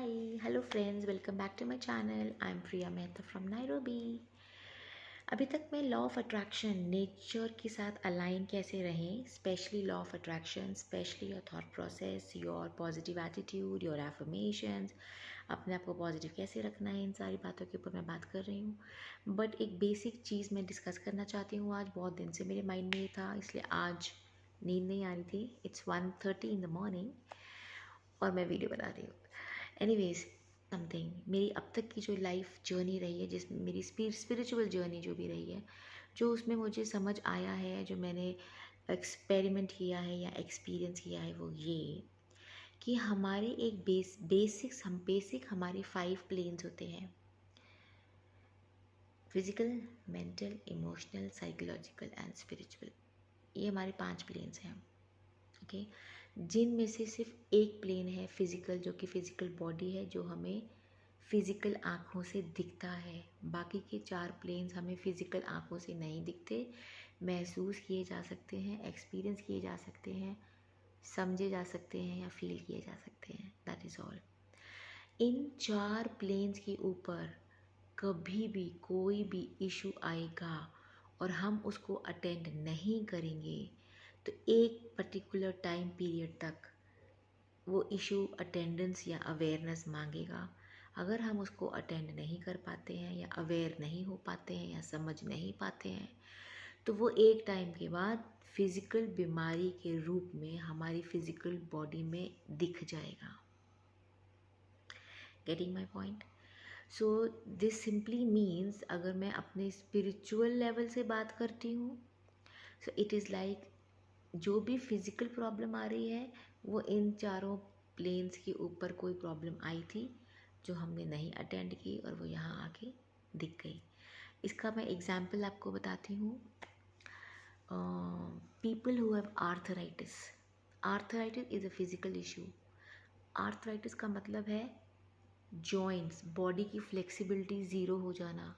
Hi, hello friends, welcome back to my channel. I'm Priya Mehta from Nairobi. अभी तक मैं law of attraction nature के साथ align कैसे रहें, specially law of attraction, specially your thought process, your positive attitude, your affirmations, अपने आप को पॉजिटिव कैसे रखना है, इन सारी बातों के ऊपर मैं बात कर रही हूँ. बट एक बेसिक चीज़ मैं डिस्कस करना चाहती हूँ. आज बहुत दिन से मेरे माइंड में ये था, इसलिए आज नींद नहीं आ रही थी. इट्स 1:30 इन द मॉर्निंग और मैं वीडियो बना रही हूँ. एनीवेज, समथिंग मेरी अब तक की जो लाइफ जर्नी रही है, जिसमें मेरी स्पिरिचुअल जर्नी जो भी रही है, जो उसमें मुझे समझ आया है, जो मैंने एक्सपेरिमेंट किया है या एक्सपीरियंस किया है, वो ये कि हमारे एक बेसिक हमारे 5 प्लेन्स होते हैं: physical, mental, emotional, psychological and spiritual. ये हमारे 5 प्लेन्स हैं. ओके, जिनमें से सिर्फ एक प्लेन है फिजिकल, जो कि फिजिकल बॉडी है, जो हमें फिजिकल आँखों से दिखता है. बाकी के 4 प्लेन्स हमें फिजिकल आँखों से नहीं दिखते, महसूस किए जा सकते हैं, एक्सपीरियंस किए जा सकते हैं, समझे जा सकते हैं या फील किए जा सकते हैं. That is all. In 4 planes के ऊपर कभी भी कोई भी इशू आएगा और हम उसको अटेंड नहीं करेंगे, तो एक पर्टिकुलर टाइम पीरियड तक वो इशू अटेंडेंस या अवेयरनेस मांगेगा. अगर हम उसको अटेंड नहीं कर पाते हैं या अवेयर नहीं हो पाते हैं या समझ नहीं पाते हैं, तो वो एक टाइम के बाद फिज़िकल बीमारी के रूप में हमारी फिज़िकल बॉडी में दिख जाएगा. Getting my point? So this simply means, अगर मैं अपने स्पिरिचुअल लेवल से बात करती हूँ, सो इट इज़ लाइक जो भी फिज़िकल प्रॉब्लम आ रही है, वो इन 4 प्लेन्स के ऊपर कोई प्रॉब्लम आई थी जो हमने नहीं अटेंड की और वो यहाँ आके दिख गई. इसका मैं एग्जाम्पल आपको बताती हूँ. People who have arthritis. Arthritis is a physical issue. Arthritis का मतलब है जॉइंट्स, बॉडी की फ्लेक्सिबिलिटी ज़ीरो हो जाना.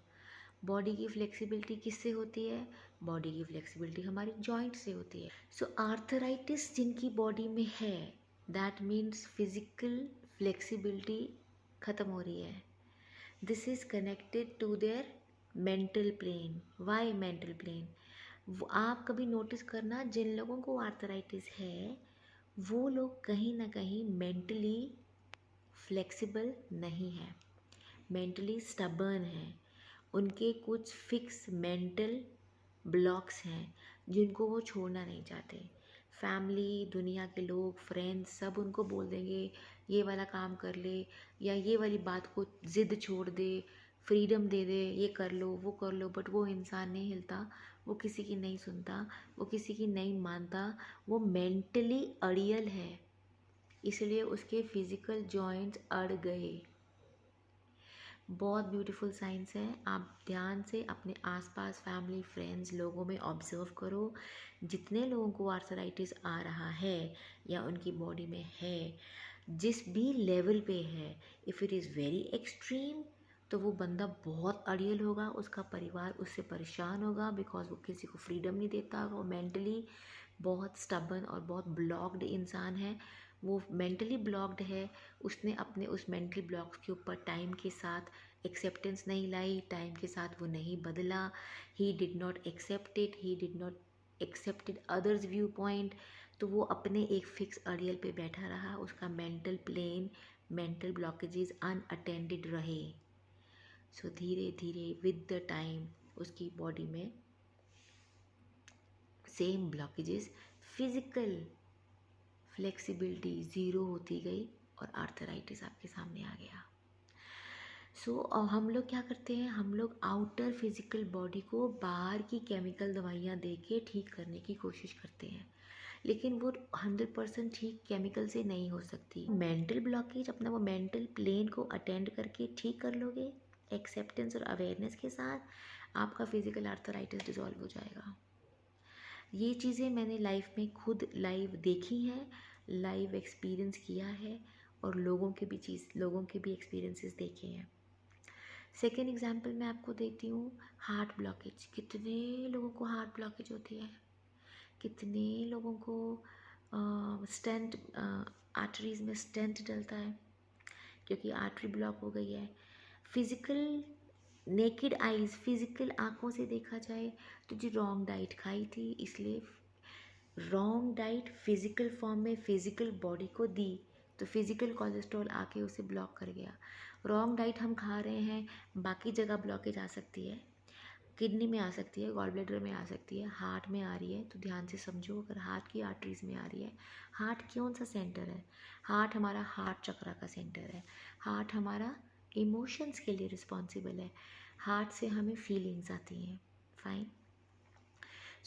बॉडी की फ्लेक्सिबिलिटी किससे होती है? बॉडी की फ्लेक्सिबिलिटी हमारे जॉइंट से होती है. सो आर्थराइटिस जिनकी बॉडी में है, दैट मीन्स फिजिकल फ्लेक्सिबिलिटी ख़त्म हो रही है. This is connected to their mental plane. Why mental plane? आप कभी नोटिस करना, जिन लोगों को आर्थराइटिस है वो लोग कहीं ना कहीं मेंटली फ्लेक्सिबल नहीं है, मेंटली स्टबर्न है. उनके कुछ फिक्स मेंटल ब्लॉक्स हैं जिनको वो छोड़ना नहीं चाहते. फैमिली, दुनिया के लोग, फ्रेंड्स सब उनको बोल देंगे ये वाला काम कर ले, या ये वाली बात को ज़िद छोड़ दे, फ्रीडम दे दे, ये कर लो वो कर लो. बट वो इंसान नहीं हिलता, वो किसी की नहीं सुनता, वो किसी की नहीं मानता. वो मेंटली अड़ियल है, इसलिए उसके फिज़िकल जॉइंट्स अड़ गए. बहुत ब्यूटीफुल साइंस है. आप ध्यान से अपने आसपास फैमिली, फ्रेंड्स, लोगों में ऑब्जर्व करो. जितने लोगों को आर्थराइटिस आ रहा है या उनकी बॉडी में है, जिस भी लेवल पे है, if it is very extreme, तो वो बंदा बहुत अड़ियल होगा, उसका परिवार उससे परेशान होगा, बिकॉज वो किसी को फ्रीडम नहीं देता. वो मेंटली बहुत स्टबर्न और बहुत ब्लॉक्ड इंसान है. वो मेंटली ब्लॉक्ड है. उसने अपने उस मेंटल ब्लॉक्स के ऊपर टाइम के साथ एक्सेप्टेंस नहीं लाई, टाइम के साथ वो नहीं बदला. He did not accept it, he did not accepted others view point. तो वो अपने एक फिक्स अड़ियल पे बैठा रहा. उसका mental plane, mental blockages unattended रहे. सो धीरे धीरे विद द टाइम उसकी बॉडी में same blockages, physical flexibility zero होती गई और आर्थराइटिस आपके सामने आ गया. सो हम लोग क्या करते हैं, हम लोग आउटर फिजिकल बॉडी को बाहर की केमिकल दवाइयाँ दे के ठीक करने की कोशिश करते हैं, लेकिन वो 100% ठीक केमिकल से नहीं हो सकती. मेंटल ब्लॉकेज अपना वो मेंटल प्लेन को अटेंड करके ठीक कर लोगे एक्सेप्टेंस और अवेयरनेस के साथ, आपका फिजिकल आर्थराइटिस डिसॉल्व हो जाएगा. ये चीज़ें मैंने लाइफ में खुद लाइव देखी हैं, लाइव एक्सपीरियंस किया है, और लोगों के भी एक्सपीरियंसेस देखे हैं. सेकेंड एग्जांपल मैं आपको देती हूँ. Heart blockage. कितने लोगों को हार्ट ब्लॉकेज होती है, कितने लोगों को स्टेंट, आर्टरीज में स्टेंट डलता है, क्योंकि आर्टरी ब्लॉक हो गई है। फिजिकल नेकेड आइज, फिजिकल आंखों से देखा जाए तो जी रॉन्ग डाइट खाई थी, इसलिए रॉन्ग डाइट फिजिकल फॉर्म में फिजिकल बॉडी को दी तो फिजिकल कोलेस्ट्रॉल आके उसे ब्लॉक कर गया। रॉन्ग डाइट हम खा रहे हैं, बाकी जगह ब्लॉकेज आ सकती है, किडनी में आ सकती है, गॉल ब्लैडर में आ सकती है, हार्ट में आ रही है। तो ध्यान से समझो, अगर हार्ट की आर्टरीज में आ रही है, हार्ट कौन सा सेंटर है? हार्ट हमारा हार्ट चक्रा का सेंटर है। हार्ट हमारा इमोशंस के लिए रिस्पॉन्सिबल है। हार्ट से हमें फीलिंग्स आती हैं। फाइन।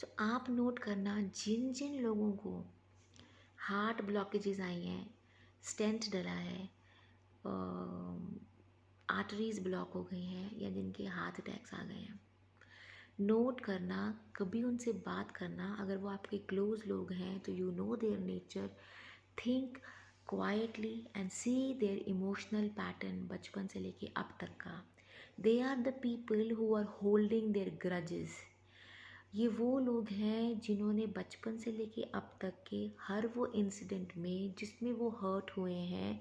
तो आप नोट करना, जिन जिन लोगों को हार्ट ब्लॉकेजेस आई हैं, स्टेंट डला है, आर्टरीज ब्लॉक हो गई हैं, या जिनके हार्ट अटैक्स आ गए हैं, नोट करना, कभी उनसे बात करना। अगर वो आपके क्लोज लोग हैं तो you know their nature, think quietly and see their emotional pattern बचपन से लेके अब तक का। They are the people who are holding their grudges. ये वो लोग हैं जिन्होंने बचपन से लेके अब तक के हर वो इंसिडेंट में जिसमें वो हर्ट हुए हैं,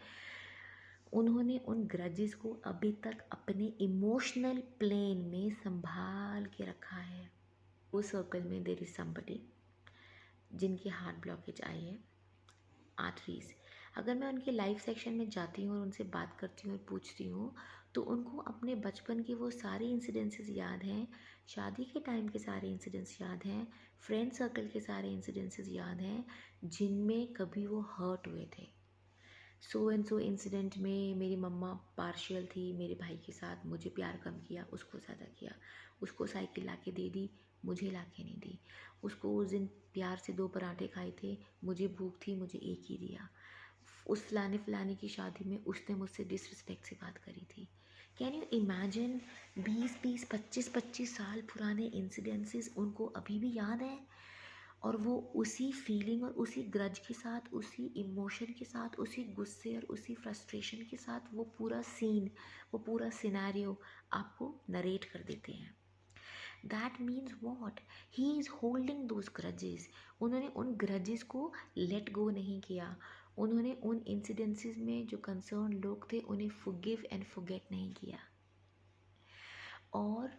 उन्होंने उन ग्रजेस को अभी तक अपने इमोशनल प्लेन में संभाल के रखा है। उस सर्कल में देयर इज समबडी जिनकी हार्ट ब्लॉकेज आई है, आर्टरीज। अगर मैं उनके लाइफ सेक्शन में जाती हूँ और उनसे बात करती हूँ और पूछती हूँ, तो उनको अपने बचपन के वो सारे इंसिडेंसेस याद हैं, शादी के टाइम के सारे इंसिडेंट्स याद हैं, फ्रेंड सर्कल के सारे इंसिडेंसेस याद हैं जिनमें कभी वो हर्ट हुए थे। सो एंड सो इंसिडेंट में मेरी मम्मा पार्शियल थी मेरे भाई के साथ, मुझे प्यार कम किया, उसको ज़्यादा किया, उसको साइकिल ला के दे दी, मुझे ला के नहीं दी, उसको उस दिन प्यार से 2 पराठे खाए थे, मुझे भूख थी, मुझे एक ही दिया, उस फलाने फलाने की शादी में उसने मुझसे डिसरिस्पेक्ट से बात करी थी। Can you imagine? 20-20, 25-25 साल पुराने इंसिडेंसेस उनको अभी भी याद हैं, और वो उसी फीलिंग और उसी ग्रज के साथ, उसी इमोशन के साथ, उसी गुस्से और उसी फ्रस्ट्रेशन के साथ वो पूरा सीन, वो पूरा सिनेरियो आपको नरेट कर देते हैं। That means what? He is holding those grudges. उन्होंने उन ग्रजेस को लेट गो नहीं किया। उन्होंने उन इंसिडेंसेस में जो कंसर्न लोग थे उन्हें फॉरगिव एंड फॉरगेट नहीं किया, और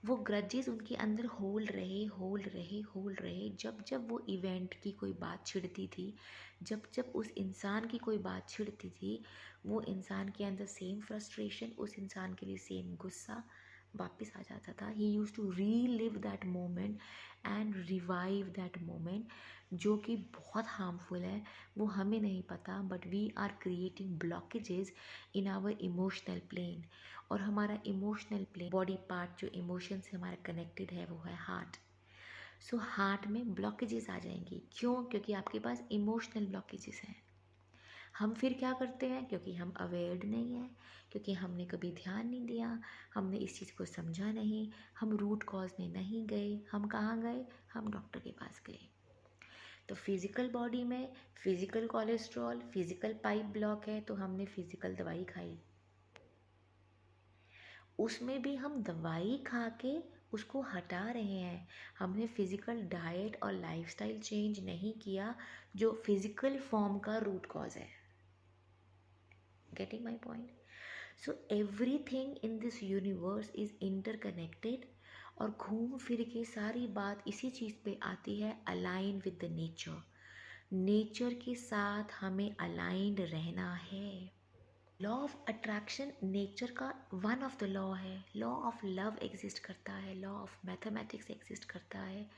वो ग्रजेस उनके अंदर होल्ड रहे, होल्ड रहे, होल्ड रहे। जब जब वो इवेंट की कोई बात छिड़ती थी, जब जब उस इंसान की कोई बात छिड़ती थी, वो इंसान के अंदर सेम फ्रस्ट्रेशन, उस इंसान के लिए सेम गुस्सा वापस आ जाता था। He use to relive that moment and revive that moment, जो कि बहुत हार्मफुल है। वो हमें नहीं पता, but we are creating blockages in our emotional plane. और हमारा इमोशनल प्लेन, बॉडी पार्ट जो इमोशन से हमारा कनेक्टेड है, वो है हार्ट। सो हार्ट में ब्लॉकेजेस आ जाएंगी। क्यों? क्योंकि आपके पास इमोशनल ब्लॉकेजेस हैं। हम फिर क्या करते हैं? क्योंकि हम अवेयर्ड नहीं हैं, क्योंकि हमने कभी ध्यान नहीं दिया, हमने इस चीज़ को समझा नहीं, हम रूट कॉज में नहीं गए। हम कहाँ गए? हम डॉक्टर के पास गए। तो फिज़िकल बॉडी में physical cholesterol, physical pipe block है, तो हमने फिज़िकल दवाई खाई, उसमें भी हम दवाई खा के उसको हटा रहे हैं। हमने फिज़िकल डाइट और लाइफस्टाइल चेंज नहीं किया जो फिज़िकल फॉर्म का रूट कॉज है। Getting my point? So everything in this universe is interconnected, और घूम फिर के सारी बात इसी चीज़ पे आती है, align with the nature. Nature के साथ हमें अलाइंड रहना है। लॉ ऑफ अट्रैक्शन नेचर का वन ऑफ द लॉ है। लॉ ऑफ लव एग्जिस्ट करता है, लॉ ऑफ मैथमेटिक्स एग्जिस्ट करता है,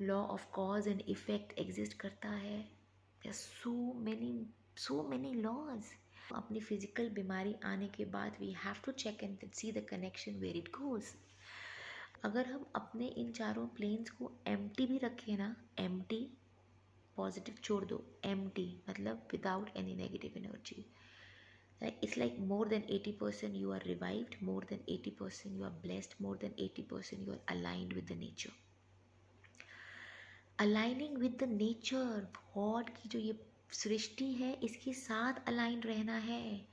law of cause and effect exist करता है। So many laws. अपनी फिजिकल बीमारी आने के बाद we have to check and see the connection where it goes. अगर हम अपने इन चारों प्लेन्स को एम्प्टी भी रखें ना, एम्प्टी, पॉजिटिव छोड़ दो, एम्प्टी मतलब without any negative energy, it's like more than 80% you are revived, more than 80% you are blessed, more than 80% you are aligned with the nature. Aligning with the nature, God की जो ये सृष्टि है इसके साथ align रहना है।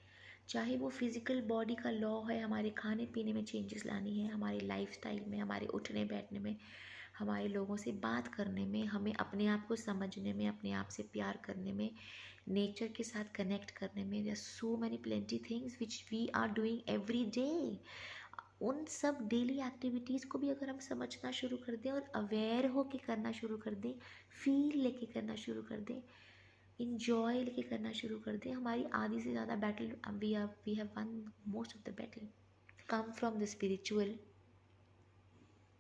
चाहे वो फिजिकल बॉडी का लॉ है, हमारे खाने पीने में चेंजेस लानी है, हमारे लाइफस्टाइल में, हमारे उठने बैठने में, हमारे लोगों से बात करने में, हमें अपने आप को समझने में, अपने आप से प्यार करने में, नेचर के साथ कनेक्ट करने में there so many plenty things which we are doing every day. उन सब डेली एक्टिविटीज़ को भी अगर हम समझना शुरू कर दें और अवेयर होके करना शुरू कर दें, फील लेके करना शुरू कर दें, इंजॉय लेके करना शुरू कर दें, हमारी आधी से ज़्यादा battle we have won most of the battle. Come from the spiritual,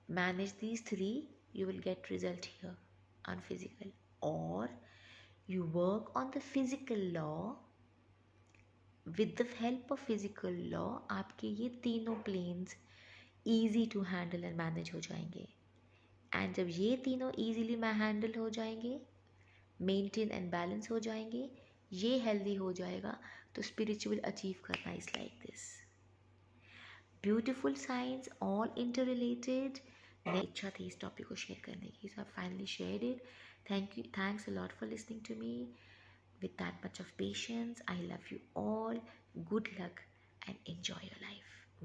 manage these three, you will get result here on physical, or you work on the physical law, with the help of physical law आपके ये तीनों planes easy to handle and manage हो जाएंगे। And जब ये तीनों easily handle हो जाएंगे, मेंटेन एंड बैलेंस हो जाएंगे, ये हेल्दी हो जाएगा, तो स्पिरिचुअल अचीव करना is like this. Beautiful science, all interrelated. इच्छा थी इस टॉपिक को शेयर करने की, so I finally shared it. Thanks a lot for listening to me with that much of patience. I love you all. Good luck and enjoy your